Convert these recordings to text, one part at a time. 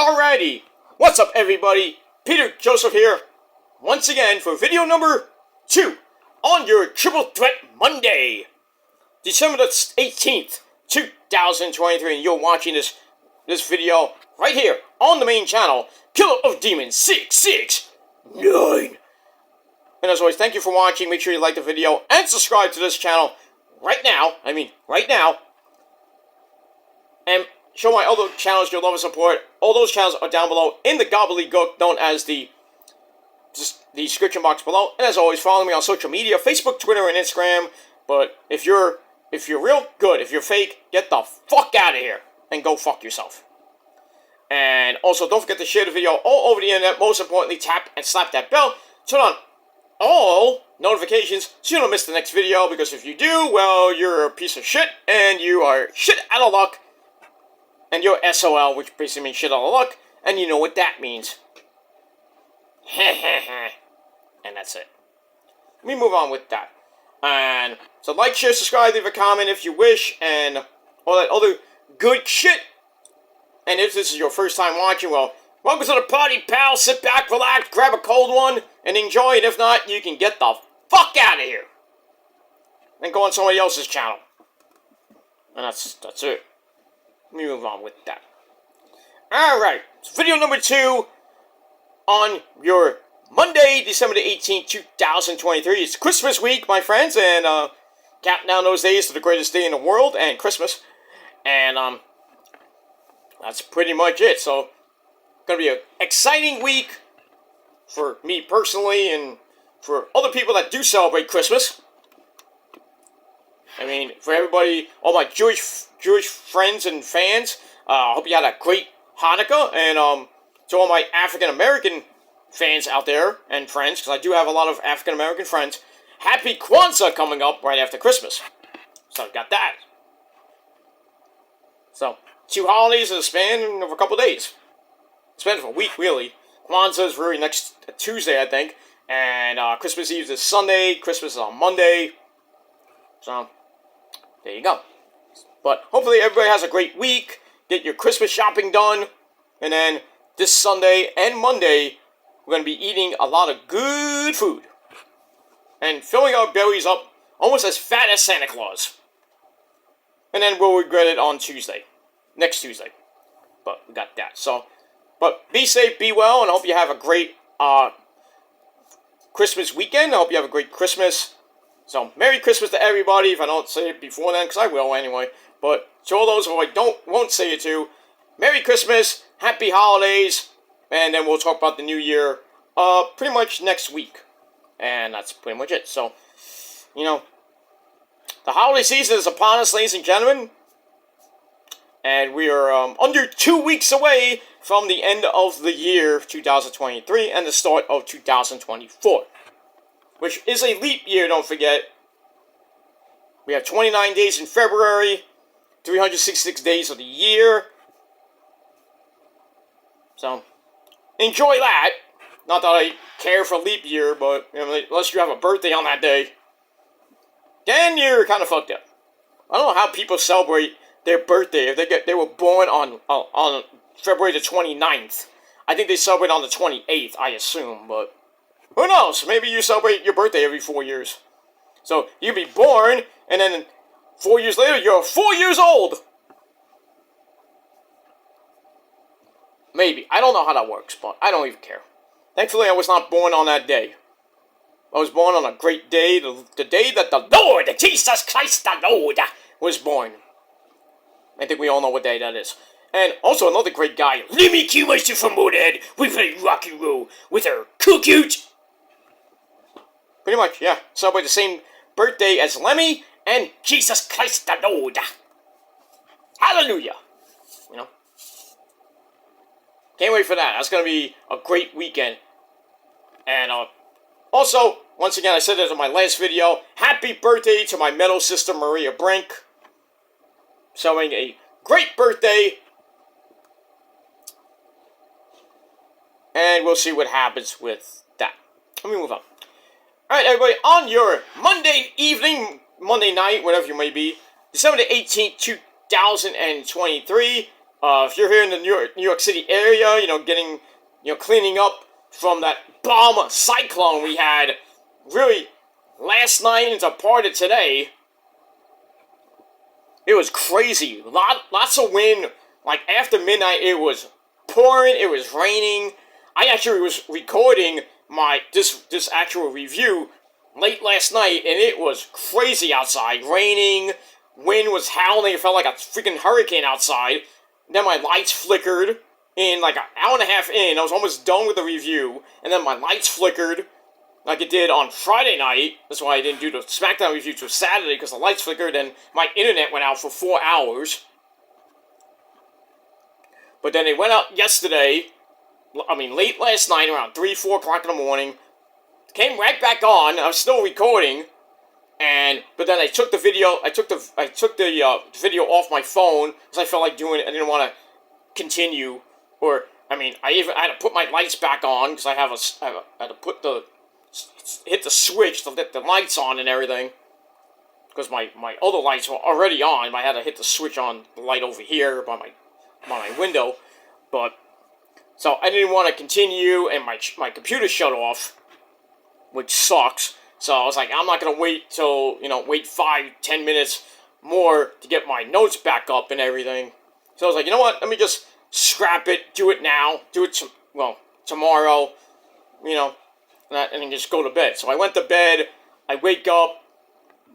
Alrighty, what's up everybody? Peter Joseph here, once again for video number 2 on your Triple Threat Monday, December the 18th, 2023, and you're watching this video right here on the main channel, Killer of Demons 669. And as always, thank you for watching. Make sure you like the video and subscribe to this channel right now. And show my other channels your love and support. All those channels are down below in the gobbledygook known as the description box below. And as always, follow me on social media, Facebook, Twitter, and Instagram. But if you're real good, if you're fake, get the fuck out of here and go fuck yourself. And also, don't forget to share the video all over the internet. Most importantly, tap and slap that bell. Turn on all notifications so you don't miss the next video. Because if you do, well, you're a piece of shit and you are shit out of luck. And you're SOL, which basically means shit out of luck, and you know what that means. And that's it. Let me move on with that. And so like, share, subscribe, leave a comment if you wish, and all that other good shit. And if this is your first time watching, well, welcome to the party, pal. Sit back, relax, grab a cold one, and enjoy. And if not, you can get the fuck out of here. And go on somebody else's channel. And that's it. Let me move on with that. Alright, so video number 2 on your Monday, December the 18th, 2023. It's Christmas week, my friends, and counting down those days to the greatest day in the world, and Christmas. And that's pretty much it. So, gonna be an exciting week for me personally, and for other people that do celebrate Christmas. I mean, for everybody, all my Jewish friends and fans, I hope you had a great Hanukkah, and to all my African-American fans out there, and friends, because I do have a lot of African-American friends, happy Kwanzaa coming up right after Christmas. So, got that. So, 2 holidays in the span of a couple days. Span of a week, really. Kwanzaa is really next Tuesday, I think, and Christmas Eve is Sunday, Christmas is on Monday, so there you go. But hopefully everybody has a great week. Get your Christmas shopping done. And then this Sunday and Monday, we're going to be eating a lot of good food. And filling our bellies up almost as fat as Santa Claus. And then we'll regret it on Tuesday. Next Tuesday. But we got that. So, but be safe, be well, and I hope you have a great Christmas weekend. I hope you have a great Christmas. So, Merry Christmas to everybody, if I don't say it before then, because I will anyway. But to all those who I won't say it to, Merry Christmas, Happy Holidays, and then we'll talk about the New Year pretty much next week. And that's pretty much it. So, you know, the holiday season is upon us, ladies and gentlemen. And we are under 2 weeks away from the end of the year 2023 and the start of 2024. Which is a leap year, don't forget. We have 29 days in February, 366 days of the year. So, enjoy that. Not that I care for leap year, but you know, unless you have a birthday on that day, then you're kind of fucked up. I don't know how people celebrate their birthday if they were born on February the 29th. I think they celebrate on the 28th, I assume, but who knows? Maybe you celebrate your birthday every 4 years. So, you'd be born, and then 4 years later, you're 4 years old! Maybe. I don't know how that works, but I don't even care. Thankfully, I was not born on that day. I was born on a great day, the day that the Lord, Jesus Christ the Lord, was born. I think we all know what day that is. And also another great guy, Lemmy Q. Meister from Motorhead. We play rock and roll with our cute. Pretty much, yeah. Celebrate the same birthday as Lemmy and Jesus Christ the Lord. Hallelujah. You know? Can't wait for that. That's going to be a great weekend. And also, once again, I said this in my last video, happy birthday to my metal sister Maria Brink. Celebrating a great birthday. And we'll see what happens with that. Let me move on. Alright, everybody, on your Monday evening, Monday night, whatever you may be, December the 18th, 2023, If you're here in the New York City area, getting, cleaning up from that bomb cyclone we had really last night into part of today. It was crazy. Lots of wind. Like after midnight, it was pouring. It was raining. I actually was recording this actual review late last night, and it was crazy outside. Raining, wind was howling. It felt like a freaking hurricane outside. Then my lights flickered in like an hour and a half in. I was almost done with the review, and then my lights flickered like it did on Friday night. That's why I didn't do the SmackDown review till Saturday, because the lights flickered and my internet went out for 4 hours. But then it went out yesterday, late last night, around 3, 4 o'clock in the morning. Came right back on. I was still recording, but then I took the video. I took the video off my phone because I felt like doing it. I didn't want to continue, or I had to put my lights back on because I had to hit the switch to let the lights on and everything. Because my other lights were already on. I had to hit the switch on the light over here by my window, so I didn't want to continue, and my computer shut off, which sucks. So I was like, I'm not gonna wait till wait 5-10 minutes more to get my notes back up and everything. So I was like, you know what? Let me just scrap it. Do it now. Do it tomorrow. And then just go to bed. So I went to bed. I wake up.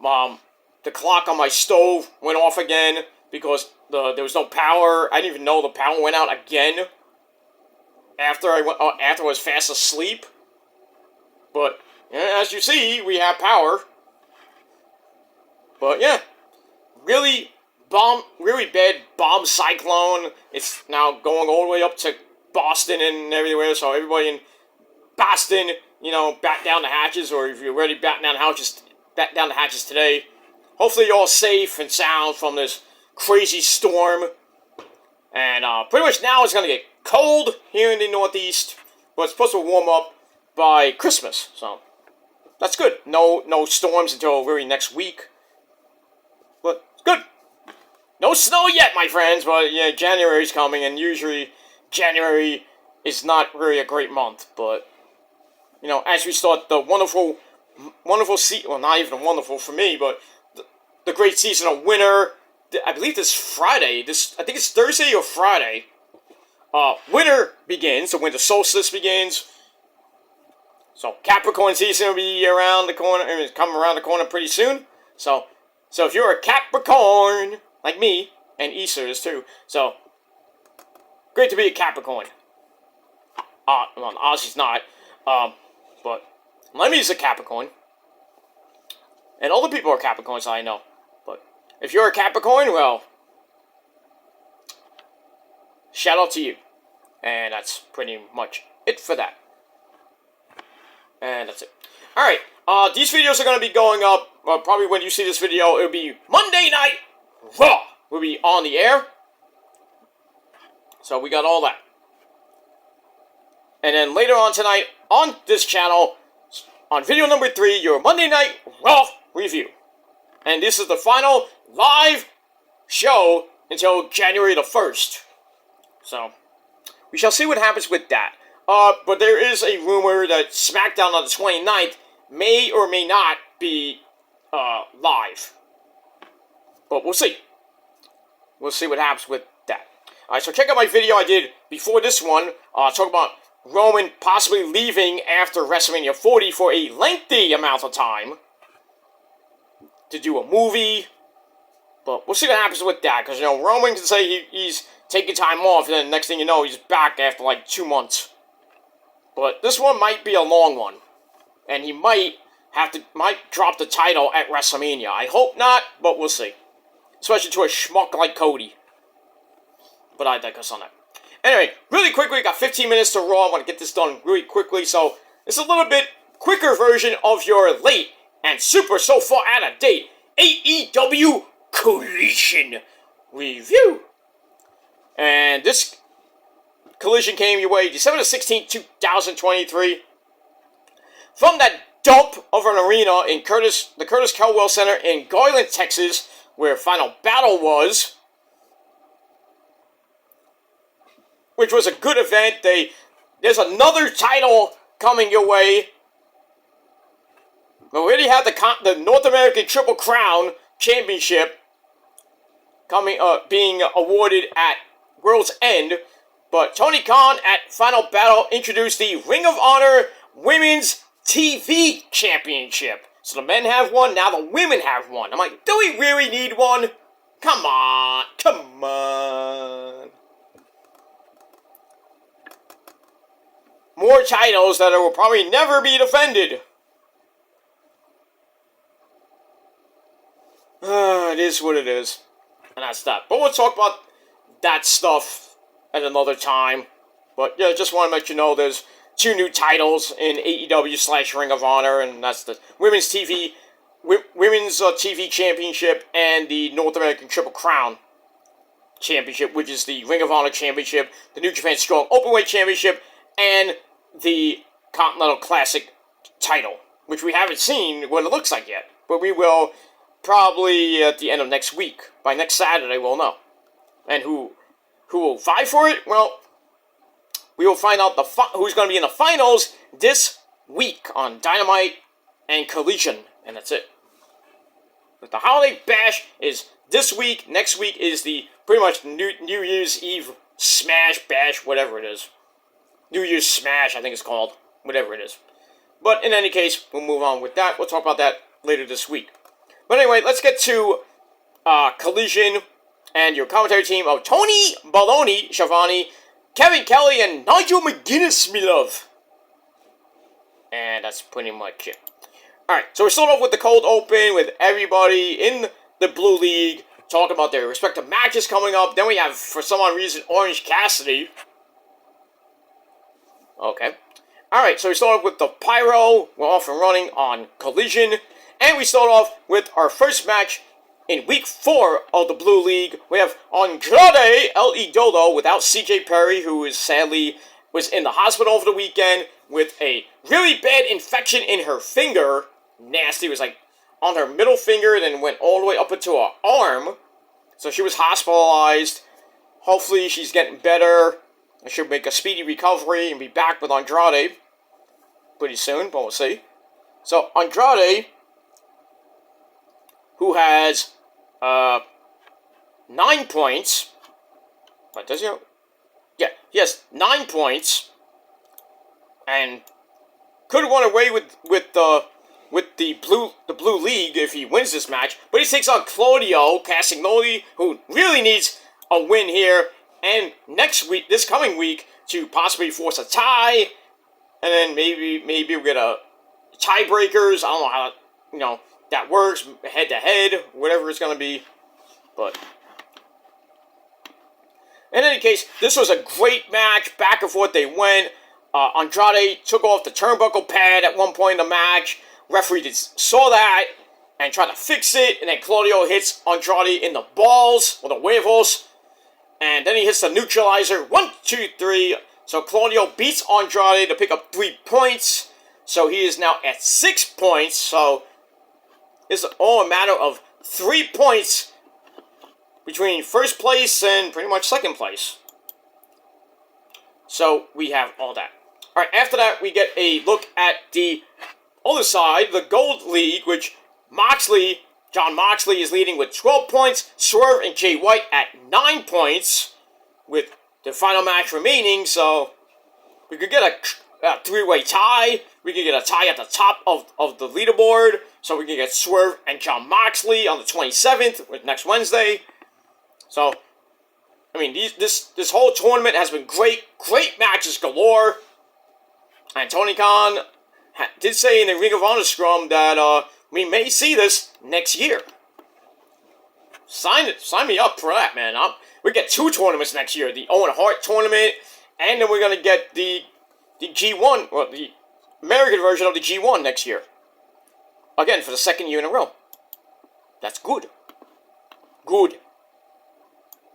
The clock on my stove went off again because there was no power. I didn't even know the power went out again after I was fast asleep. But as you see, we have power. But yeah, really bad bomb cyclone. It's now going all the way up to Boston and everywhere. So everybody in Boston, bat down the hatches, or if you're already batting down the hatches today. Hopefully you're all safe and sound from this crazy storm. And pretty much now it's going to get cold here in the Northeast, but it's supposed to warm up by Christmas, so that's good. No storms until really next week, but it's good. No snow yet, my friends, but yeah, January's coming, and usually January is not really a great month, but as we start the wonderful season, well, not even wonderful for me, but the great season of winter. I believe this Friday, I think it's Thursday or Friday, winter begins, the winter solstice begins. So Capricorn season will be around the corner, and coming around the corner pretty soon. So if you're a Capricorn, like me, and Easter is too, so great to be a Capricorn. Ozzy's not, but Lemmy's a Capricorn. And all the people are Capricorns I know. But if you're a Capricorn, well, shout out to you. And that's pretty much it for that. And that's it. Alright, these videos are going to be going up, probably when you see this video, it'll be Monday Night Raw. We'll be on the air. So we got all that. And then later on tonight, on this channel, on video number 3, your Monday Night Raw review. And this is the final live show until January the 1st. So, we shall see what happens with that. But there is a rumor that SmackDown on the 29th may or may not be live. But we'll see. We'll see what happens with that. Alright, so check out my video I did before this one. Talk about Roman possibly leaving after WrestleMania 40 for a lengthy amount of time to do a movie. But we'll see what happens with that, because, Roman can say he's taking time off, and then next thing you know, he's back after like 2 months. But this one might be a long one, and he might drop the title at WrestleMania. I hope not, but we'll see. Especially to a schmuck like Cody. But I digress on that. Anyway, really quickly, got 15 minutes to Raw. I want to get this done really quickly, so it's a little bit quicker version of your late and super so far out of date AEW Collision review. And this Collision came your way December 16, 2023, from that dump of an arena in the Curtis Caldwell Center in Garland, Texas, where Final Battle was. which was a good event. There's another title coming your way. We already have the North American Triple Crown Championship coming, being awarded at World's End. But Tony Khan at Final Battle introduced the Ring of Honor Women's TV Championship. So the men have one, now the women have one. I'm like, do we really need one? Come on, come on. More titles that will probably never be defended. It is what it is. And that's that. But we'll talk about that stuff at another time. But yeah, just want to let you know there's 2 new titles in AEW / Ring of Honor, and that's the Women's TV Championship and the North American Triple Crown Championship, which is the Ring of Honor Championship, the New Japan Strong Openweight Championship, and the Continental Classic title, which we haven't seen what it looks like yet. But we will probably at the end of next week. By next Saturday, we'll know. And who will vie for it? Well, we will find out who's going to be in the finals this week on Dynamite and Collision. And that's it. But the Holiday Bash is this week. Next week is the pretty much New Year's Eve Smash Bash, whatever it is. New Year's Smash, I think it's called. Whatever it is. But in any case, we'll move on with that. We'll talk about that later this week. But anyway, let's get to Collision and your commentary team of Tony Baloney, Schiavone, Kevin Kelly, and Nigel McGuinness, me love. And that's pretty much it. Alright, so we start off with the cold open with everybody in the Blue League talking about their respective matches coming up. Then we have, for some odd reason, Orange Cassidy. Okay. Alright, so we start off with the Pyro. We're off and running on Collision. And we start off with our first match in Week 4 of the Blue League. We have Andrade El Idolo without CJ Perry, who sadly was in the hospital over the weekend with a really bad infection in her finger. Nasty. It was like on her middle finger, then went all the way up into her arm. So she was hospitalized. Hopefully she's getting better. I should make a speedy recovery and be back with Andrade pretty soon, but we'll see. So Andrade, who has 9 points. What does he have? Yeah, he has 9 points, and could have won away with the blue league if he wins this match. But he takes on Claudio Castagnoli, who really needs a win here, and this coming week, to possibly force a tie, and then maybe we'll get a tiebreakers. I don't know how that works, head to head, whatever it's gonna be. But in any case, this was a great match. Back and forth they went. Andrade took off the turnbuckle pad at one point in the match. Referee saw that and tried to fix it. And then Claudio hits Andrade in the balls, or the huevos. And then he hits the neutralizer. 1, 2, 3. So Claudio beats Andrade to pick up 3 points. So he is now at 6 points. So it's all a matter of 3 points between first place and pretty much second place. So we have all that. Alright, after that we get a look at the other side, the Gold League, which Jon Moxley is leading with 12 points, Swerve and Jay White at 9 points, with the final match remaining, so we could get a three-way tie. We could get a tie at the top of the leaderboard, so we can get Swerve and Jon Moxley on the 27th, with next Wednesday. So, I mean, this whole tournament has been great matches galore. And Tony Khan did say in the Ring of Honor scrum that we may see this next year. Sign me up for that, man. We get 2 tournaments next year: the Owen Hart tournament, and then we're gonna get the G1, well, the American version of the G1 next year. Again, for the 2nd year in a row. That's good. Good.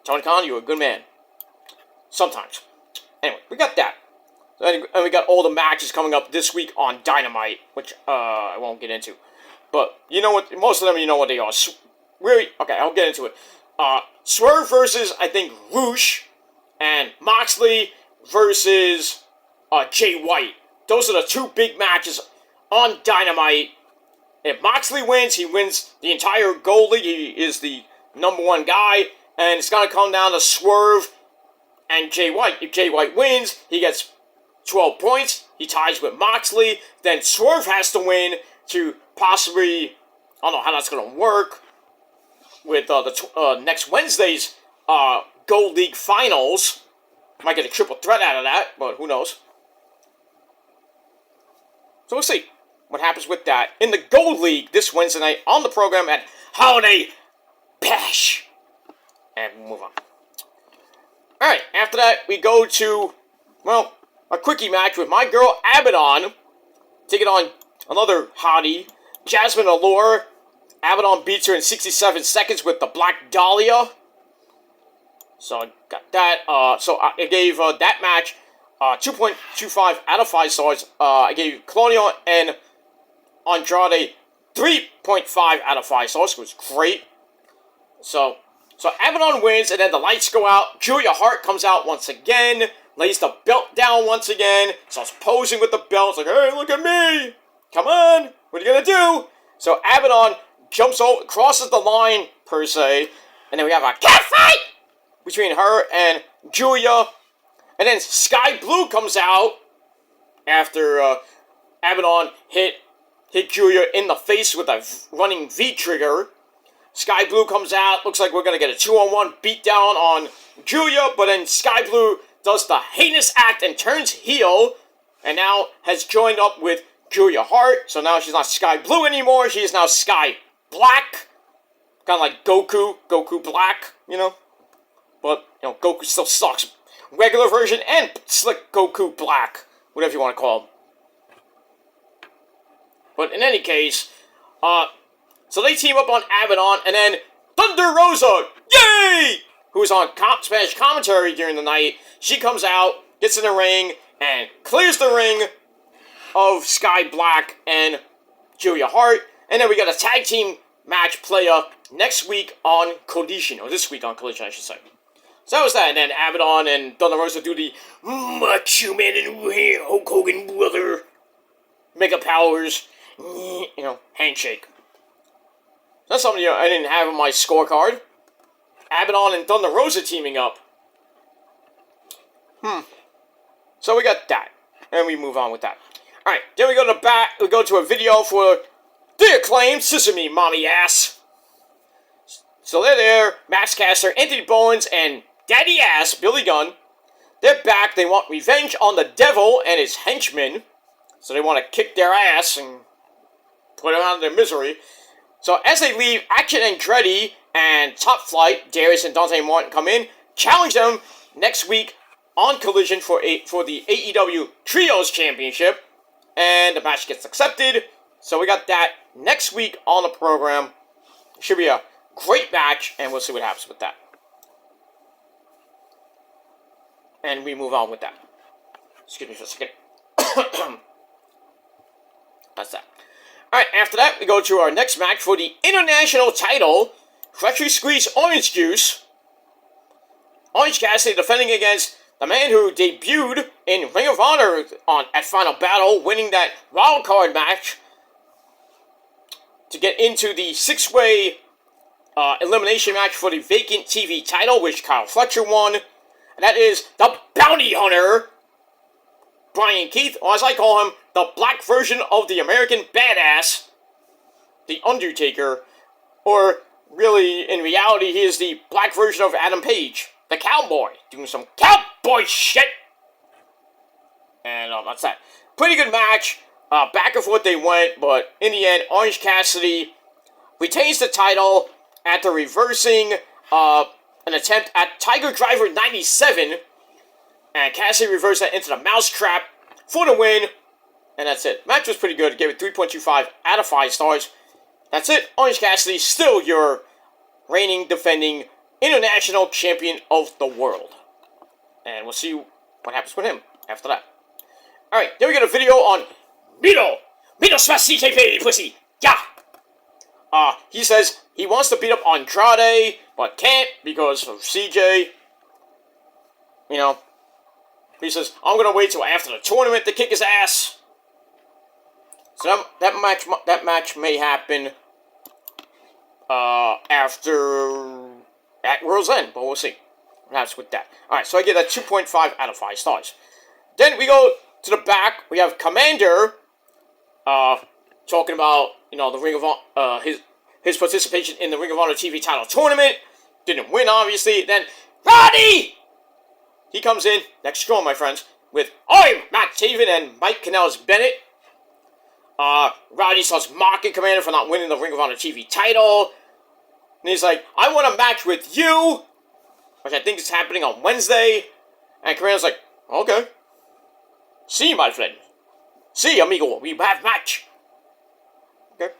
Tony Khan, you're a good man. Sometimes. Anyway, we got that. And we got all the matches coming up this week on Dynamite, which I won't get into. But you know what? Most of them, you know what they are. Okay, I'll get into it. Swerve versus, I think, Roosh. and Moxley versus Jay White. Those are the two big matches on Dynamite. If Moxley wins, he wins the entire Gold League. He is the #1 guy, and it's going to come down to Swerve and Jay White. If Jay White wins, he gets 12 points. He ties with Moxley. Then Swerve has to win to possibly, I don't know how that's going to work, with next Wednesday's Gold League Finals. Might get a triple threat out of that, but who knows. So we'll see what happens with that in the Gold League this Wednesday night on the program at Holiday Bash. And we'll move on. Alright, after that, we go to, well, a quickie match with my girl Abaddon, taking on another hottie, Jasmine Allure. Abaddon beats her in 67 seconds with the Black Dahlia. So I got that. So I gave that match 2.25 out of 5 stars. I gave Claudio and Andrade 3.5 out of 5 stars. It was great. So Abaddon wins, and then the lights go out. Julia Hart comes out once again, lays the belt down once again, starts posing with the belt. It's like, hey, look at me! Come on! What are you gonna do? So Abaddon jumps over, crosses the line, per se, and then we have a cat fight between her and Julia. And then Sky Blue comes out after Abaddon hit Julia in the face with a running V-trigger. Sky Blue comes out, looks like we're going to get a 2-on-1 beatdown on Julia, but then Sky Blue does the heinous act and turns heel, and now has joined up with Julia Hart, so now she's not Sky Blue anymore, she is now Sky Black. Kind of like Goku Black, you know? But, you know, Goku still sucks. Regular version and Slick Goku Black, whatever you want to call him. But in any case, so they team up on Abaddon, and then Thunder Rosa, yay! Who's on Spanish commentary during the night, she comes out, gets in the ring, and clears the ring of Sky Black and Julia Hart. And then we got a tag team match playa next week on Collision, or this week on Collision, I should say. So that was that, and then Abaddon and Thunder Rosa do the Macho Man and Hulk Hogan brother Mega Powers, you know, handshake. That's something I didn't have on my scorecard. Abaddon and Thunder Rosa teaming up. So we got that, and we move on with that. All right, then we go to the back. We go to a video for the acclaimed Sesame Mommy Ass. So they're there. Max Caster, Anthony Bowens, and Daddy Ass Billy Gunn. They're back. They want revenge on the Devil and his henchmen. So they want to kick their ass and put them out of their misery. So as they leave, Action Andretti and Top Flight, Darius and Dante Martin come in, challenge them next week on Collision for the AEW Trios Championship, and the match gets accepted. So we got that next week on the program. Should be a great match, and we'll see what happens with that. And we move on with that. Excuse me for a second. That's that. Alright, after that, we go to our next match for the International title. Freshly squeezed Orange Juice. Orange Cassidy defending against the man who debuted in Ring of Honor at Final Battle, winning that wild card match to get into the 6-way elimination match for the vacant TV title, which Kyle Fletcher won. And that is the Bounty Hunter, Brian Keith, or as I call him, the black version of the American Badass, The Undertaker, or really, in reality, he is the black version of Adam Page, the cowboy, doing some cowboy shit. And that's that. Pretty good match. Back and forth they went, but in the end, Orange Cassidy retains the title after reversing an attempt at Tiger Driver 97, and Cassidy reversed that into the Mousetrap for the win, and that's it. Match was pretty good. Gave it 3.25 out of 5 stars. That's it. Orange Cassidy, still your reigning, defending International Champion of the world. And we'll see what happens with him after that. Alright, then we got a video on Mito smash CKP, pussy. Yeah. He says he wants to beat up Andrade, but can't because of CJ. you know, he says, I'm gonna wait till after the tournament to kick his ass. So that match may happen after at World's End, but we'll see what happens with that. Alright, so I give that 2.5 out of 5 stars. Then we go to the back. We have Commander talking about, you know, the Ring of Honor, his participation in the Ring of Honor TV title tournament. Didn't win, obviously. Then Roddy! He comes in, next strong, my friends, with I'm Matt Taven and Mike Kanellis-Bennett. Roddy starts mocking Commander for not winning the Ring of Honor TV title. And he's like, I want a match with you, which I think is happening on Wednesday. And Commander's like, okay. See, my friend. See, amigo, we have match. Okay.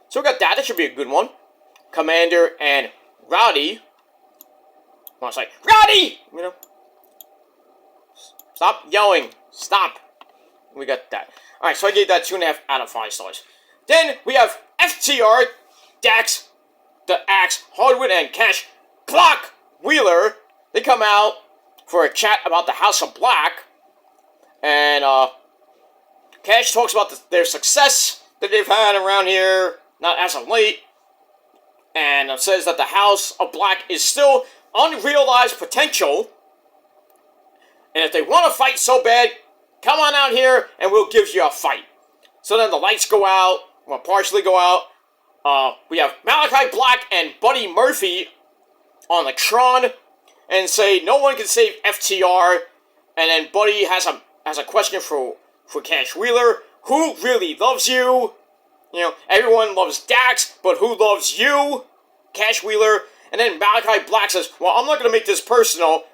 So we got that. That should be a good one. Commander and Roddy. I was like, Roddy! You know. Stop yelling. Stop. We got that. Alright, so I gave that 2.5 out of 5 stars. Then we have FTR, Dax, the Axe, Hardwood, and Cash Clock Wheeler. They come out for a chat about the House of Black. And Cash talks about their success that they've had around here, not as of late. And says that the House of Black is still unrealized potential. And if they want to fight so bad, come on out here and we'll give you a fight. So then the lights go out, well, partially go out. We have Malachi Black and Buddy Murphy on the Tron and say no one can save FTR. And then Buddy has a question for Cash Wheeler. Who really loves you? You know, everyone loves Dax, but who loves you? Cash Wheeler. And then Malachi Black says, well, I'm not going to make this personal,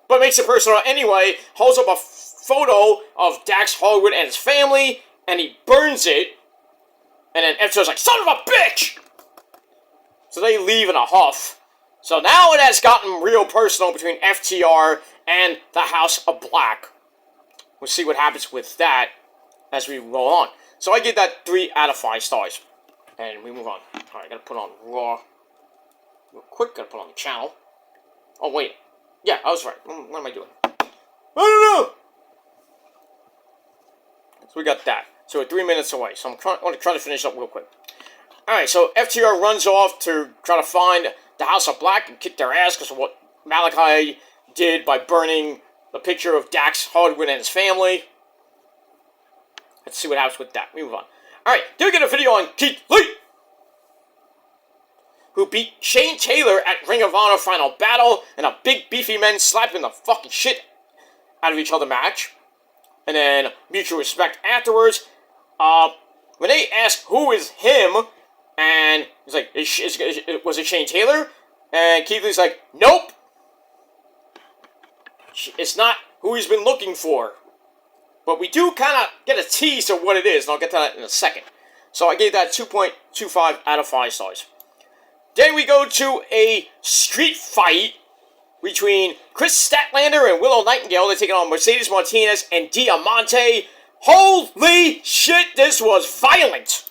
but makes it personal anyway. Holds up a photo of Dax Hardwood and his family, and he burns it. And then FTR's like, son of a bitch! So they leave in a huff. So now it has gotten real personal between FTR and the House of Black. We'll see what happens with that as we roll on. So I give that 3 out of 5 stars. And we move on. Alright, gotta put on Raw. Real quick, gotta put on the channel. Oh, wait. Yeah, I was right. What am I doing? I don't know! So we got that. So we're 3 minutes away. So I want to try to finish up real quick. Alright, so FTR runs off to try to find the House of Black and kick their ass because of what Malachi did by burning the picture of Dax Hardwood and his family. Let's see what happens with that. We move on. Alright, then we get a video on Keith Lee, who beat Shane Taylor at Ring of Honor Final Battle in a big beefy men slapping the fucking shit out of each other match. And then mutual respect afterwards. When they ask who is him, and he's like, was it Shane Taylor? And Keith Lee's like, nope. It's not who he's been looking for. But we do kind of get a tease of what it is, and I'll get to that in a second. So I gave that 2.25 out of 5 stars. Then we go to a street fight between Chris Statlander and Willow Nightingale. They're taking on Mercedes Martinez and Diamante. Holy shit, this was violent!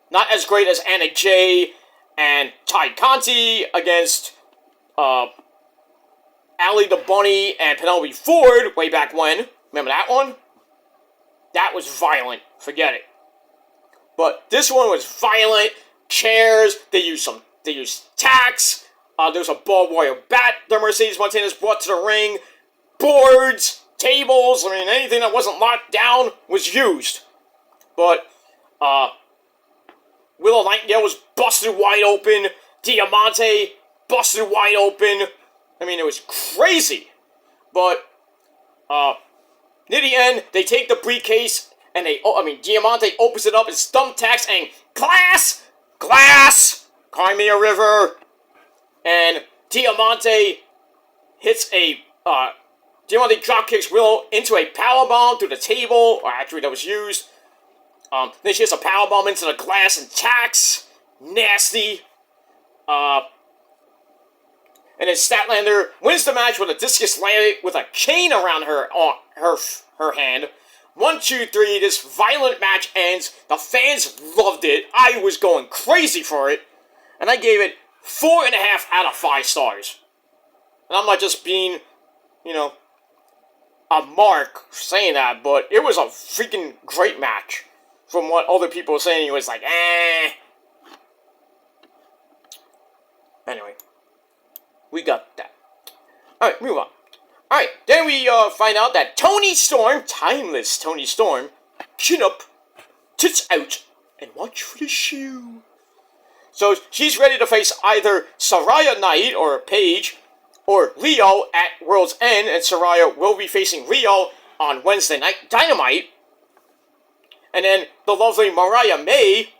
Not as great as Anna Jay and Ty Conti against Allie the Bunny and Penelope Ford way back when. Remember that one? That was violent. Forget it. But this one was violent. Chairs. They used tacks. There was a barbed wire bat that Mercedes Martinez brought to the ring. Boards, tables. I mean, anything that wasn't locked down was used. But Willow Nightingale was busted wide open. Diamante busted wide open. I mean, it was crazy. But near the end, they take the briefcase and Diamante opens it up and thumbtacks and glass, Crimea River, and Diamante hits Diamante dropkicks Willow into a powerbomb through the table, or actually that was used. Then she hits a powerbomb into the glass and tacks. Nasty. And then Statlander wins the match with a discus lariat with a chain around her hand. 1, 2, 3, this violent match ends. The fans loved it. I was going crazy for it. And I gave it 4.5 out of 5 stars. And I'm not just being a mark saying that, but it was a freaking great match. From what other people were saying, it was like, eh. Anyway, we got that. Alright, move on. Alright, then we find out that Toni Storm, timeless Toni Storm, chin up, tits out, and watch for the shoe. So she's ready to face either Saraya Knight or Paige or Rio at World's End, and Saraya will be facing Rio on Wednesday Night Dynamite. And then the lovely Mariah May,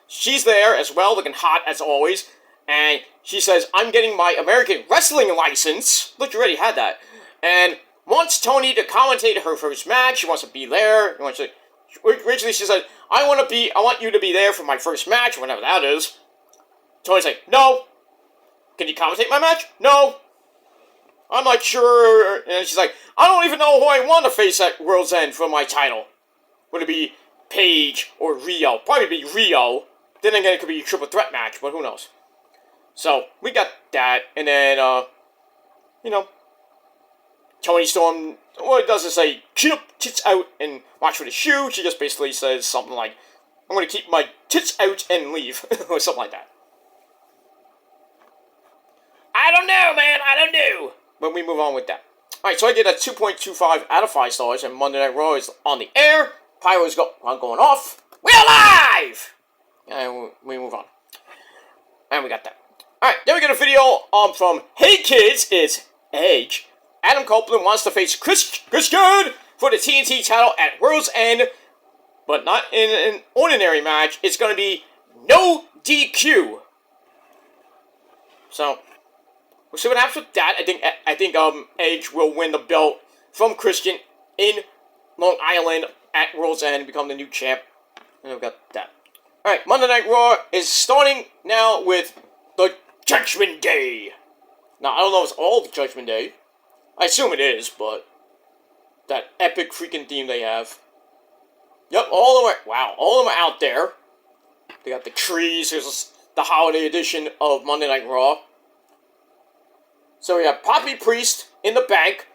she's there as well, looking hot as always. And she says, I'm getting my American wrestling license. Look, you already had that. And wants Toni to commentate her first match. She wants to be there. Originally she said, I want you to be there for my first match, whatever that is. Toni's like, no. Can you commentate my match? No. I'm not sure. And she's like, I don't even know who I want to face at World's End for my title. Would it be Paige or Rio? Probably be Rio. Then again, it could be a triple threat match, but who knows? So, we got that. And then, Toni Storm, well, it doesn't say, chin up, tits out, and watch for the shoe. She just basically says something like, I'm going to keep my tits out and leave. Or something like that. I don't know, man. I don't know. But we move on with that. Alright, so I get a 2.25 out of 5 stars, and Monday Night Raw is on the air. Pyro's going off. We're alive! And we move on. And we got that. Alright, then we get a video from Hey Kids, it's Edge. Adam Copeland wants to face Christian for the TNT title at World's End, but not in an ordinary match. It's going to be no DQ. So, we'll see what happens with that. I think Edge will win the belt from Christian in Long Island at World's End and become the new champ. And we've got that. Alright, Monday Night Raw is starting now with the Judgment Day. Now, I don't know if it's all the Judgment Day. I assume it is, but that epic freaking theme they have. Yep, all of them are out there. They got the trees. There's the holiday edition of Monday Night Raw. So we have Poppy Priest in the bank.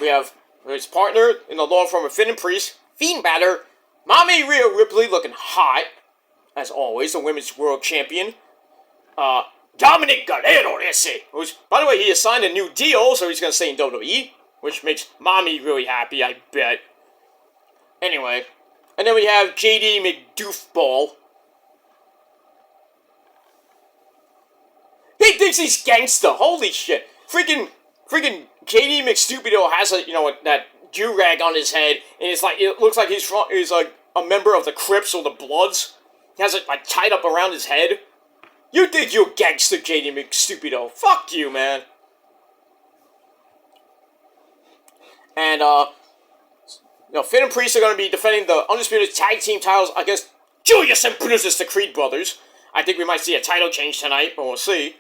We have his partner in the law firm of Finn and Priest, Fiend Balor. Mommy Rhea Ripley looking hot, as always, the women's world champion. Dominic Guerrero, who's, by the way, he has signed a new deal, so he's going to stay in WWE, which makes Mommy really happy, I bet. Anyway, and then we have JD McDoofball. He thinks he's gangster. Holy shit. Freaking JD McStupido has that do-rag on his head, and it looks like he's like a member of the Crips or the Bloods. He has it like tied up around his head. You think you're gangster, JD McStupido. Fuck you, man. And, Finn and Priest are going to be defending the Undisputed Tag Team titles against Julius and Brutus, the Creed brothers. I think we might see a title change tonight, but we'll see.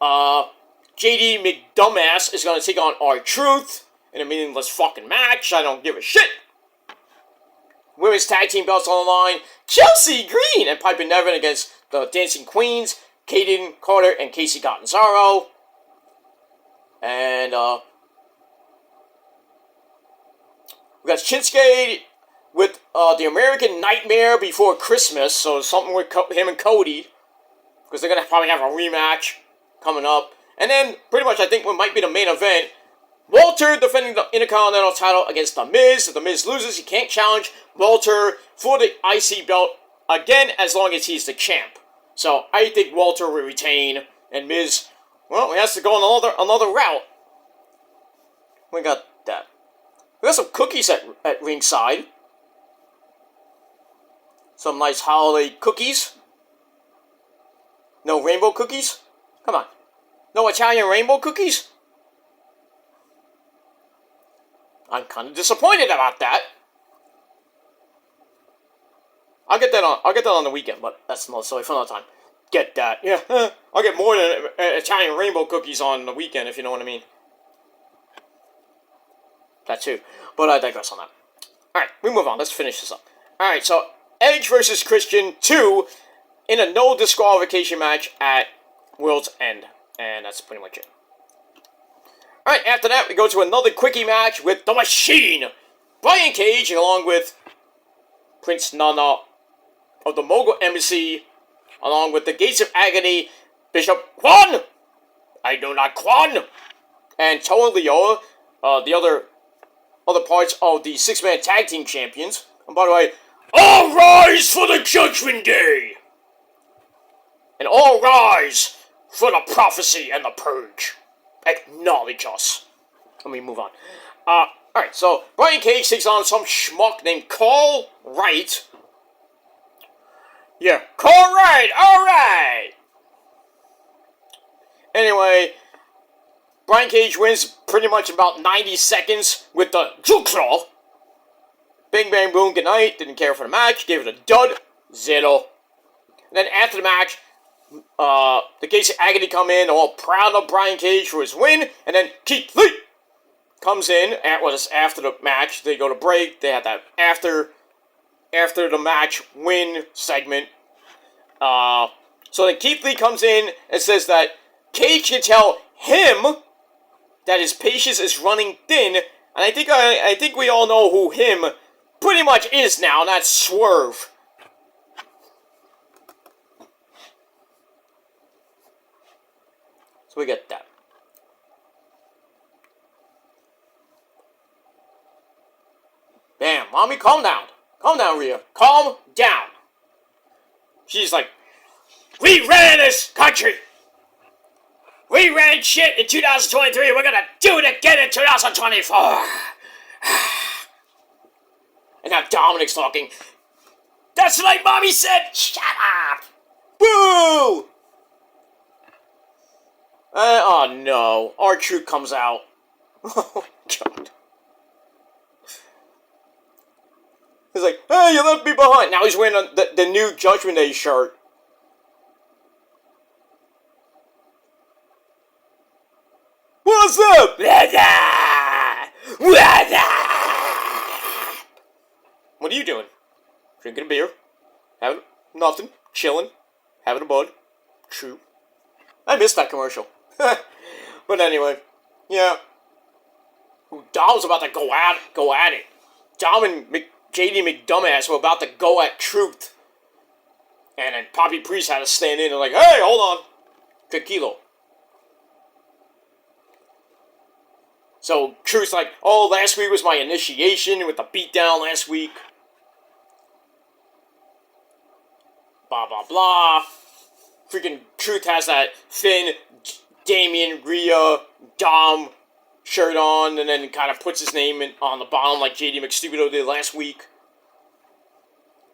JD McDumbass is going to take on R-Truth in a meaningless fucking match. I don't give a shit. Women's Tag Team belts on the line. Chelsea Green and Piper Niven against the Dancing Queens, Kaden Carter and Casey Catanzaro. And, we got Shinsuke with the American Nightmare before Christmas, so something with him and Cody, because they're going to probably have a rematch coming up. And then, pretty much, I think what might be the main event, Walter defending the Intercontinental title against The Miz. If The Miz loses, he can't challenge Walter for the IC belt again, as long as he's the champ. So, I think Walter will retain, and Miz, well, he has to go on another route. We got that. We got some cookies at ringside. Some nice holiday cookies. No rainbow cookies? Come on. No Italian rainbow cookies? I'm kind of disappointed about that. I'll get that on the weekend, but that's another story for another time. Get that. Yeah, I'll get more than Italian rainbow cookies on the weekend, if you know what I mean. That too. But I digress on that. Alright, we move on. Let's finish this up. Alright, so Edge versus Christian 2 in a no disqualification match at World's End. And that's pretty much it. Alright, after that, we go to another quickie match with The Machine. Brian Cage, along with Prince Nana of the Mogul Embassy, along with the Gates of Agony, Bishop Quan! I know not Quan! And Toa Lioa, the other parts of the six-man tag team champions. And by the way, all rise for the Judgment Day! And all rise for the prophecy and the purge. Acknowledge us. Let me move on. Alright, so Brian Cage takes on some schmuck named Carl Wright. Yeah, Carl Wright, alright! Anyway, Brian Cage wins pretty much about 90 seconds with the Jukra. Bing bang boom, good night. Didn't care for the match, gave it a dud, 0. And then after the match, the Gates of Agony come in, all proud of Brian Cage for his win, and then Keith Lee comes in, after the match, they go to break, they have that after the match win segment. So then Keith Lee comes in and says that Cage can tell him that his patience is running thin, and I think we all know who him pretty much is now, and that's Swerve. So we get that. Bam, mommy, calm down. Calm down, Rhea. Calm down. She's like, we ran this country. We ran shit in 2023. We're gonna do it again in 2024. And now Dominic's talking. That's like mommy said. Shut up. Boo. Oh no. R-Truth comes out. Oh God. He's like, hey, you left me behind. Now he's wearing the new Judgment Day shirt. What's up? What are you doing? Drinking a beer? Having nothing? Chilling? Having a bud? True. I missed that commercial. But anyway, yeah. Dom's about to go at it. Dom and JD McDumbass were about to go at Truth. And then Poppy Priest had to stand in and like, hey, hold on. Tequila. So Truth's like, oh, last week was my initiation with the beatdown last week. Blah, blah, blah. Freaking Truth has that Finn, Damien, Rhea, Dom shirt on, and then kind of puts his name on the bottom like JD McStupido did last week.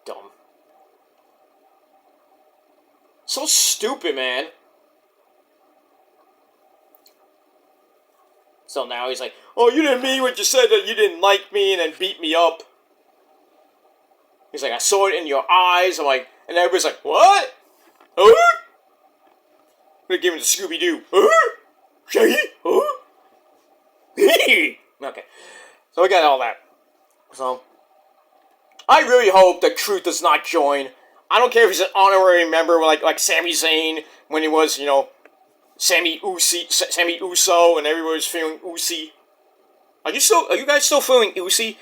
Dumb. So stupid, man. So now he's like, oh, you didn't mean what you said, that you didn't like me and then beat me up. He's like, I saw it in your eyes. I'm like, and everybody's like, what? Huh? I'm gonna give him the Scooby-Doo. Huh? Shaggy? Huh? Okay. So we got all that. So, I really hope that Truth does not join. I don't care if he's an honorary member like Sami Zayn when he was, you know, Sammy Uso, and everybody was feeling Usi. Are you guys still feeling Usi?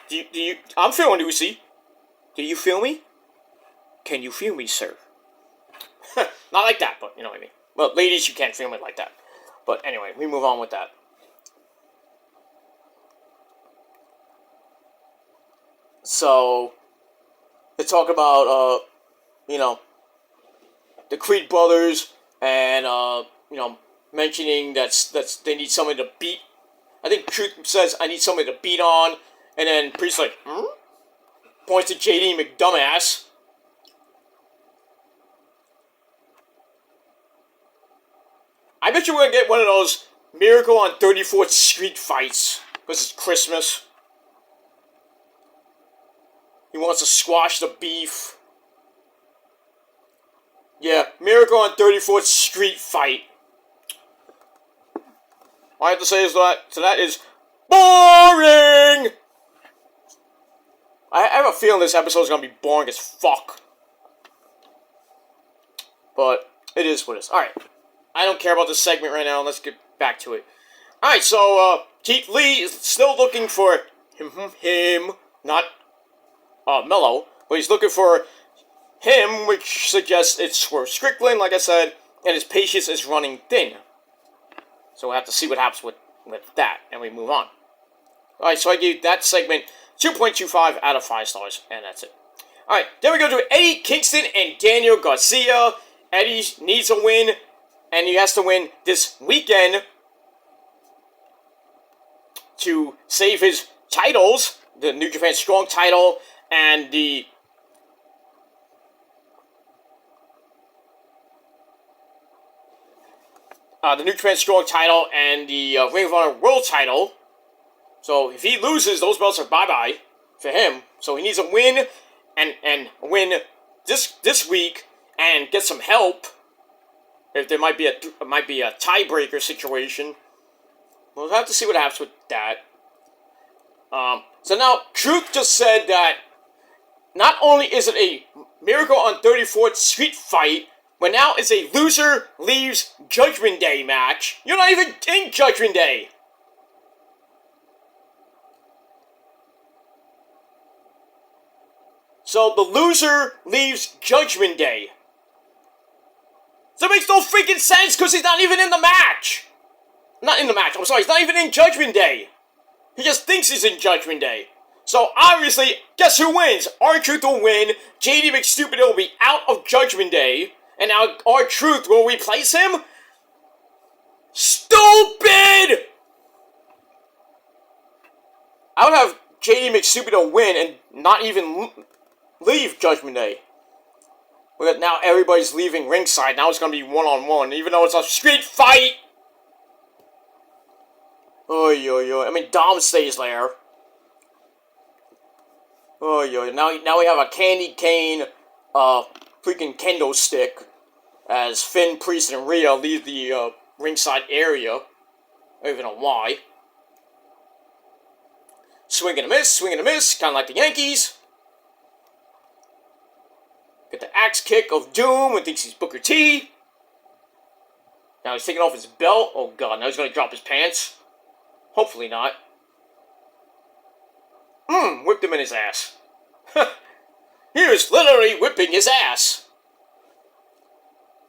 Do you? I'm feeling Usi. Do you feel me? Can you feel me, sir? Not like that, but you know what I mean. Well, ladies, you can't feel me like that. But anyway, we move on with that. So, they talk about, you know, the Creed brothers, and, you know, mentioning that's they need somebody to beat. I think Truth says, I need somebody to beat on, and then Priest's like, points to JD McDumbass. I bet you we're gonna get one of those Miracle on 34th Street fights, because it's Christmas. He wants to squash the beef. Yeah, Miracle on 34th Street fight. All I have to say is that is boring! I have a feeling this episode is going to be boring as fuck. But, It is what it is. Alright. I don't care about this segment right now. Let's get back to it. Alright, so, Keith Lee is still looking for him, not, Mello, but he's looking for him, which suggests it's Swerve Strickland, like I said, and his patience is running thin. So we'll have to see what happens with that, and we move on. Alright, so I gave that segment 2.25 out of 5 stars, and that's it. Alright, then we go to Eddie Kingston and Daniel Garcia. Eddie needs a win, and he has to win this weekend to save his titles, the New Japan Strong title, and the New Japan Strong title, and the Ring of Honor World title. So if he loses, those belts are bye-bye for him. So he needs a win, and win this week, and get some help. If there might be a tiebreaker situation. We'll have to see what happens with that. So now, Truth just said that not only is it a Miracle on 34th Street fight, but now it's a loser leaves Judgment Day match. You're not even in Judgment Day! So the loser leaves Judgment Day. That makes no freaking sense because he's not even in the match! Not in the match, I'm sorry, he's not even in Judgment Day! He just thinks he's in Judgment Day. So obviously, guess who wins? R-Truth will win, JD McStupid will be out of Judgment Day, and now R-Truth will replace him? Stupid! I would have JD McStupid win and not even leave Judgment Day. But now everybody's leaving ringside, now it's going to be one-on-one, even though it's a street fight! Oy, oy, oy. I mean, Dom stays there. Oy, oy. Now we have a candy cane, freaking kendo stick, as Finn, Priest, and Rhea leave the, ringside area. I don't even know why. Swing and a miss, kind of like the Yankees. Get the axe kick of Doom and thinks he's Booker T. Now he's taking off his belt. Oh god, now he's going to drop his pants. Hopefully not. Whipped him in his ass. He was literally whipping his ass.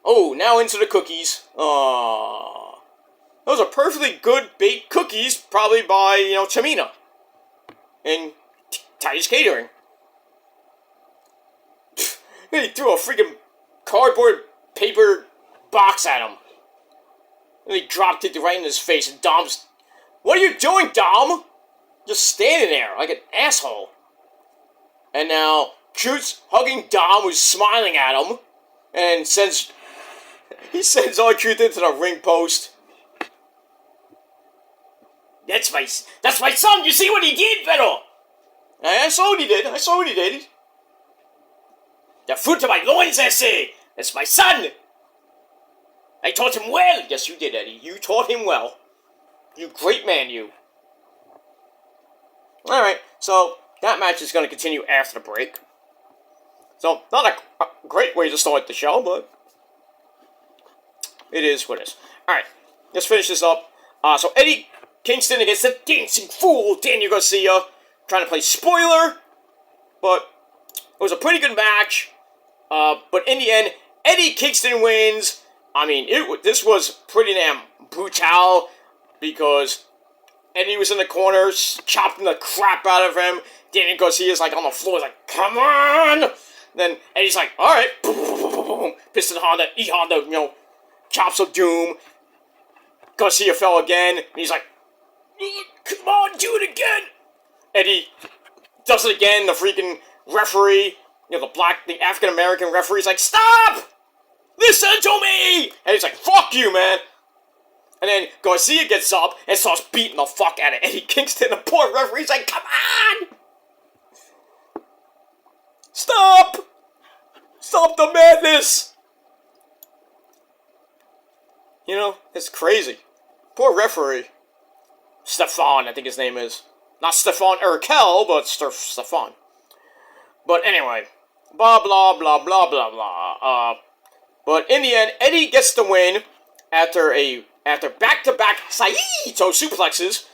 Oh, now into the cookies. Aww. Those are perfectly good baked cookies, probably by, Tamina. And Titus Catering. He threw a freaking cardboard paper box at him. And he dropped it right in his face, and Dom's... What are you doing, Dom? Just standing there like an asshole. And now, Truth's hugging Dom, who's smiling at him, and sends... He sends R-Truth into the ring post. That's my son! You see what he did, Vero? I saw what he did. The fruit of my loins, I say! That's my son! I taught him well! Yes, you did, Eddie. You taught him well. You great man, you. Alright, so that match is going to continue after the break. So, not a great way to start the show, but it is what it is. Alright, let's finish this up. So Eddie Kingston against the Dancing Fool, Daniel Garcia, trying to play spoiler, but it was a pretty good match. But in the end, Eddie Kingston wins. I mean, this was pretty damn brutal, because Eddie was in the corner, chopping the crap out of him. Daniel Garcia's like on the floor, like, come on! Then Eddie's like, alright, Piston Honda, E-Honda, chops of doom. Garcia fell again, and he's like, come on, do it again! Eddie does it again, the freaking referee, the African-American referee's like, stop! Listen to me! And he's like, fuck you, man! And then Garcia gets up and starts beating the fuck out of Eddie Kingston. The poor referee's like, come on! Stop! Stop the madness! It's crazy. Poor referee. Stefan, I think his name is. Not Stefan Urkel, but Stefan. But anyway, blah, blah, blah, blah, blah, blah. But in the end, Eddie gets the win after back-to-back Saito suplexes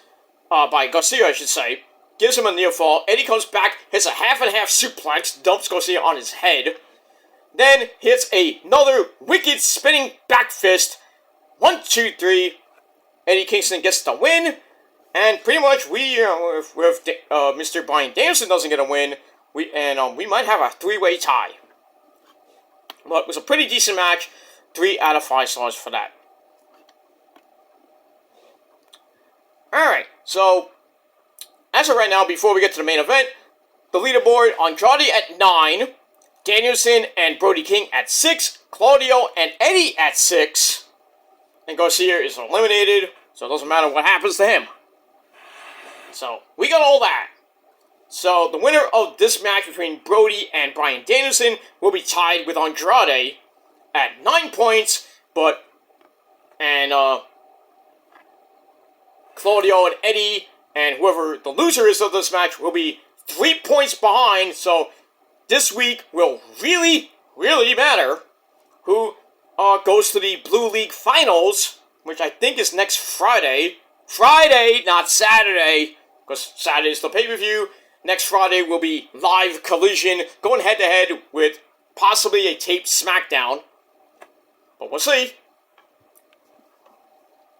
by Garcia, I should say. Gives him a near fall. Eddie comes back, hits a half-and-half suplex, dumps Garcia on his head. Then hits another wicked spinning back fist. 1, 2, 3. Eddie Kingston gets the win. And pretty much if Mr. Bryan Danielson doesn't get a win, we might have a 3-way tie. But it was a pretty decent match. 3 out of 5 stars for that. Alright, so as of right now, before we get to the main event, the leaderboard, Andrade at 9, Danielson and Brody King at 6, Claudio and Eddie at 6, and Garcia is eliminated, so it doesn't matter what happens to him. So, we got all that. So, the winner of this match between Brody and Bryan Danielson will be tied with Andrade at 9 points, and Claudio and Eddie, and whoever the loser is of this match, will be 3 points behind, so this week will really, really matter who goes to the Blue League Finals, which I think is next Friday. Friday, not Saturday, because Saturday is the pay-per-view. Next Friday will be live Collision, going head-to-head with possibly a taped SmackDown. But we'll see.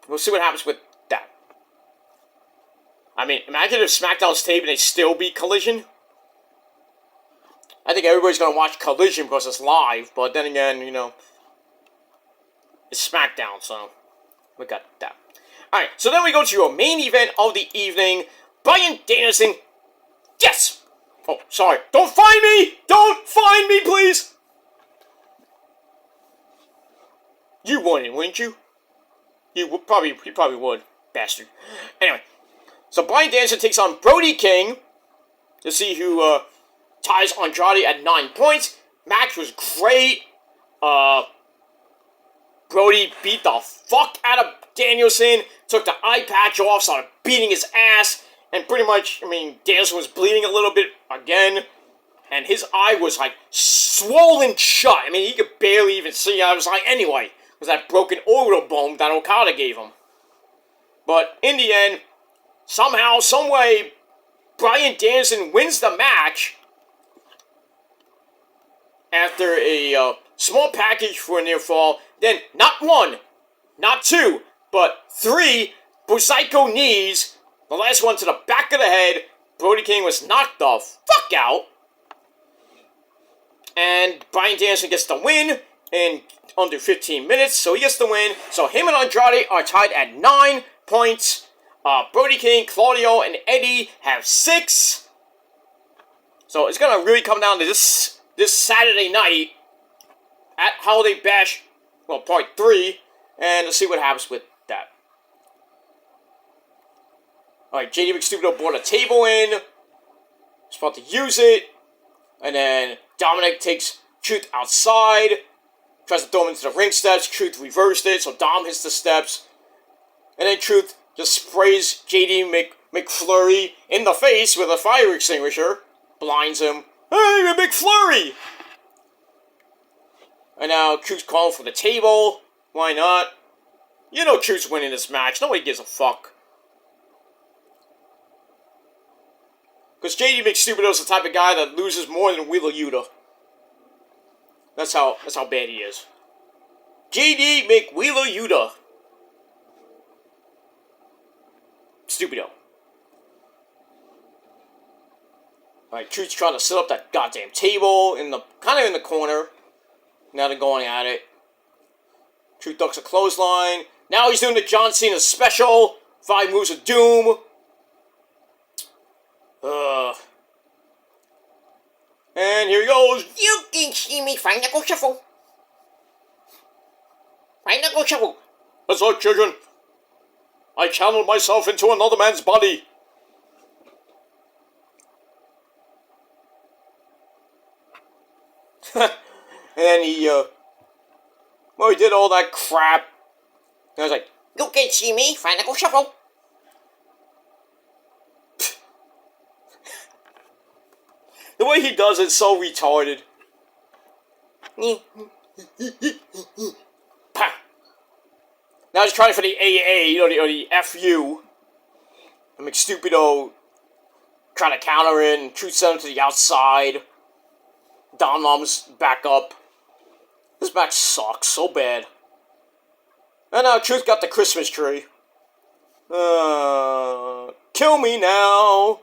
We'll see what happens with that. I mean, imagine if SmackDown's taped and they still beat Collision. I think everybody's going to watch Collision because it's live, but then again, it's SmackDown, so we got that. Alright, so then we go to your main event of the evening. Bryan Danielson. Yes! Oh, sorry. Don't find me! Don't find me, please! You won it, wouldn't you? You probably would, bastard. Anyway, so Bryan Danielson takes on Brody King to see who ties Andrade at 9 points. Match was great. Brody beat the fuck out of Danielson, took the eye patch off, started beating his ass, and pretty much, Danielson was bleeding a little bit again, and his eye was, swollen shut. He could barely even see out of his eye anyway. It was that broken orbital bone that Okada gave him. But in the end, somehow, someway, Bryan Danielson wins the match after a small package for a near fall. Then, not 1, not 2, but 3 Busaiko knees. The last one to the back of the head. Brody King was knocked the fuck out. And Bryan Danielson gets the win in under 15 minutes, so he gets the win. So him and Andrade are tied at 9 points. Brody King, Claudio, and Eddie have 6. So it's going to really come down to this Saturday night at Holiday Bash, part 3, and let's see what happens with that. Alright, JD McStupido brought a table in. He's about to use it. And then Dominic takes Truth outside. Tries to throw him into the ring steps. Truth reversed it, so Dom hits the steps. And then Truth just sprays JD McFlurry in the face with a fire extinguisher. Blinds him. Hey, McFlurry! And now Truth's calling for the table. Why not? Truth's winning this match. Nobody gives a fuck. Because JD McStupido's the type of guy that loses more than Wheeler Yuta. That's how bad he is. JD McWheeler Yuta. Stupido. Alright, Truth's trying to set up that goddamn table kind of in the corner. Now they're going at it. Truth ducks a clothesline. Now he's doing the John Cena special. 5 moves of doom. And here he goes. You can see me find a go shuffle. Find a go shuffle. That's right, children. I channeled myself into another man's body. And then he did all that crap. And I was like, You can see me find a go shuffle. the way he does it's so retarded. Pow. Now he's trying for the AA, or the FU. And McStupido trying to counter in. Truth sent him to the outside. Dom Mom's back up. This match sucks so bad. And now Truth got the Christmas tree. Kill me now.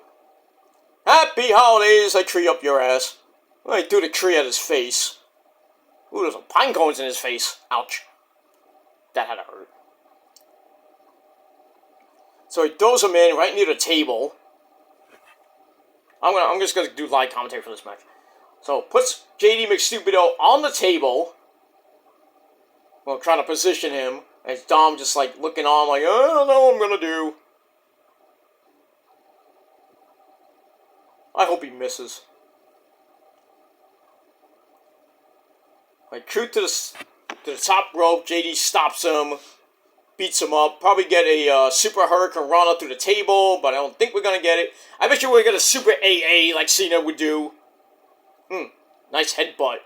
Happy holidays, I tree up your ass. I threw the tree at his face. Ooh, there's some pine cones in his face. Ouch. That had to hurt. So he throws him in right near the table. I'm just gonna do live commentary for this match. So puts JD McStupido on the table. Well, trying to position him. As Dom just like looking on like, I don't know what I'm gonna do. I hope he misses. Like, Truth to the top rope. JD stops him. Beats him up. Probably get a Super Hurricane Rana through the table, but I don't think we're gonna get it. I bet you we're gonna get a Super AA like Cena would do. Nice headbutt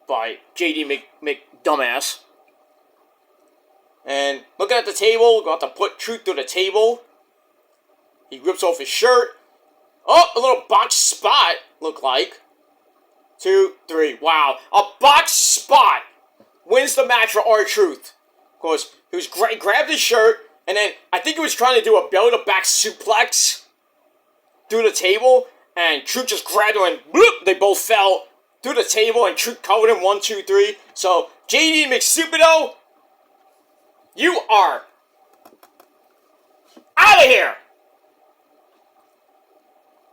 by JD McDumbass. And looking at the table, got to put Truth through the table. He rips off his shirt. Oh, a little box spot, look like. 2, 3, wow. A box spot wins the match for R-Truth. Of course, he was grabbed his shirt, and then I think he was trying to do a belly-to-back suplex through the table, and Truth just grabbed him, and bloop, they both fell through the table, and Truth covered him 1, 2, 3. So, JD McStupido, you are out of here!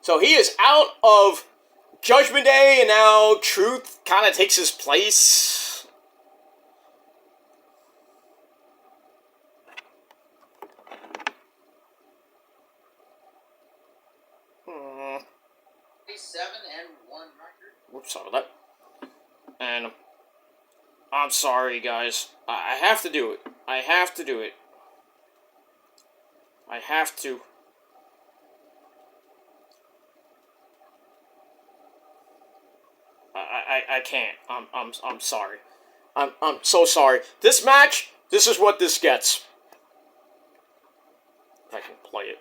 So he is out of Judgment Day, and now Truth kind of takes his place. -7-1 record. Whoops, sorry about that. And I'm sorry, guys. I have to do it. I have to do it. I have to. I can't. I'm sorry. I'm so sorry. This match, this is what this gets. If I can play it.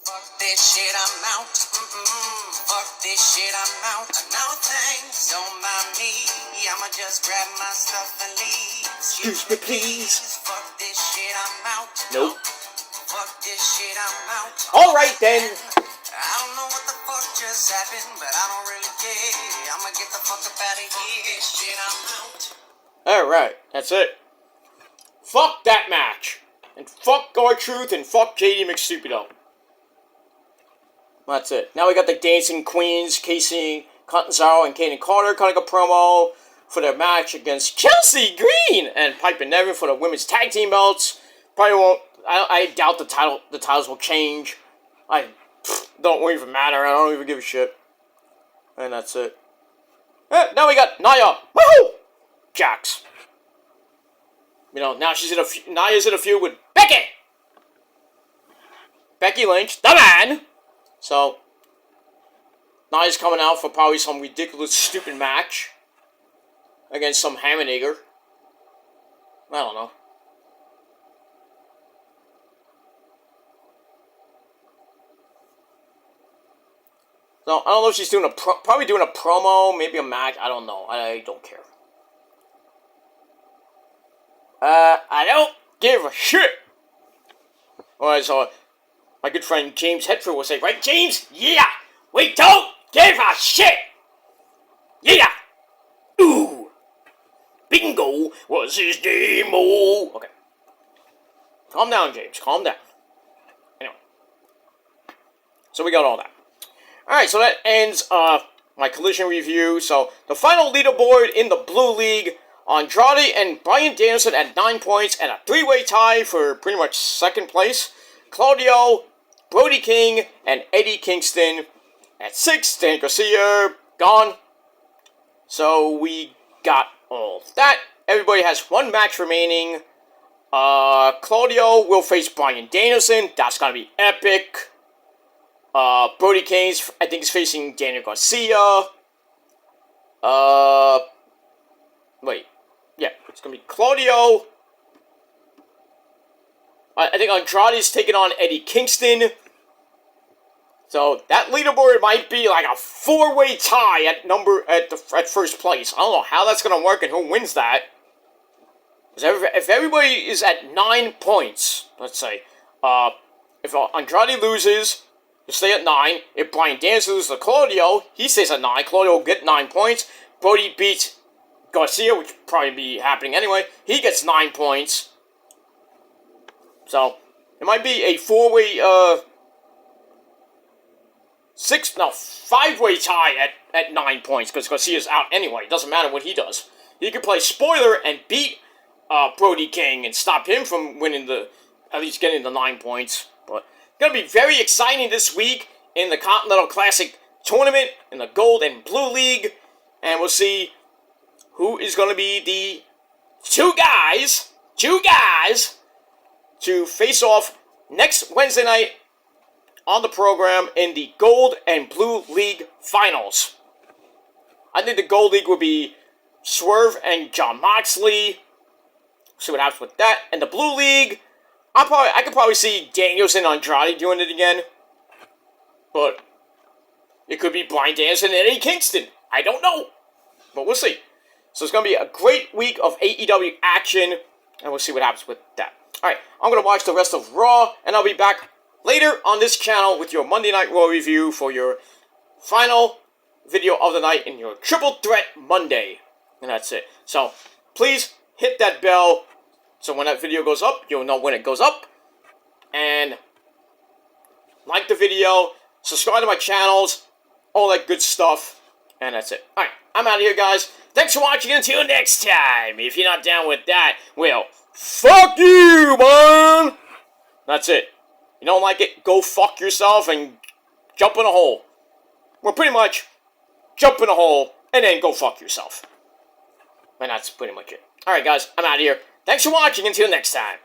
Fuck this shit, I'm out. Fuck this shit, I'm out. No thanks, don't mind me. I'ma just grab my stuff and leave. Excuse me, please. Fuck this shit, I'm out. Nope. Fuck this shit, I'm out. Alright then. I don't know what the fuck just happened, but I don't really care. I'ma get the fuck up out of here. This shit, I'm out. Alright, that's it. Fuck that match. And fuck R-Truth and fuck JD McStupido. That's it. Now we got the Dancing Queens, Casey Catanzaro and Kaden Carter cutting a promo for their match against Chelsea Green and Pipe and Nevin for the women's tag team belts. Probably won't. I doubt the titles will change. Don't even matter. I don't even give a shit. And that's it. Now we got Nia. Woohoo! Jax. You know, now Nia's in a feud with Becky. Becky Lynch, the man. So, Nia's coming out for probably some ridiculous, stupid match against some Hammernager. I don't know. So, I don't know if she's doing probably doing a promo, maybe a match, I don't know. I don't care. I don't give a shit. Alright, so my good friend James Hetfield will say, right, James? Yeah! We don't give a shit! Yeah! Ooh! Bingo was his name, oh! Okay. Calm down, James. Calm down. Anyway. So we got all that. Alright, so that ends my Collision review. So, the final leaderboard in the Blue League, Andrade and Bryan Danielson at 9 points and a 3-way tie for pretty much second place. Claudio, Brody King, and Eddie Kingston at 6. Dan Garcia, gone. So, we got all that. Everybody has one match remaining. Claudio will face Bryan Danielson. That's gonna be epic. Brody King, I think, is facing Daniel Garcia. Wait. Yeah, it's gonna be Claudio. I think Andrade's taking on Eddie Kingston. So that leaderboard might be like a 4-way tie at first place. I don't know how that's gonna work and who wins that. Because if everybody is at 9 points, let's say, if Andrade loses, he'll stay at 9. If Bryan Danielson loses to Claudio, he stays at 9. Claudio will get 9 points. Brody beats Garcia, which will probably be happening anyway. He gets 9 points. So, it might be a 4-way, 5-way tie at 9 points, because Garcia's out anyway. It doesn't matter what he does. He could play spoiler and beat Brody King and stop him from winning at least getting the 9 points. But it's going to be very exciting this week in the Continental Classic Tournament, in the Gold and Blue League. And we'll see who is going to be the two guys to face off next Wednesday night on the program in the Gold and Blue League Finals. I think the Gold League will be Swerve and Jon Moxley. See what happens with that. And the Blue League, I could probably see Danielson and Andrade doing it again. But it could be Bryan Danielson and Eddie Kingston. I don't know. But we'll see. So it's going to be a great week of AEW action. And we'll see what happens with that. Alright, I'm going to watch the rest of Raw. And I'll be back later on this channel with your Monday Night Raw review for your final video of the night in your Triple Threat Monday. And that's it. So, please hit that bell so when that video goes up, you'll know when it goes up. And like the video, subscribe to my channels, all that good stuff. And that's it. Alright, I'm out of here, guys. Thanks for watching. Until next time. If you're not down with that, well, fuck you, man! That's it. You don't like it, go fuck yourself and jump in a hole. Well, pretty much, jump in a hole and then go fuck yourself. And that's pretty much it. Alright, guys, I'm out of here. Thanks for watching. Until next time.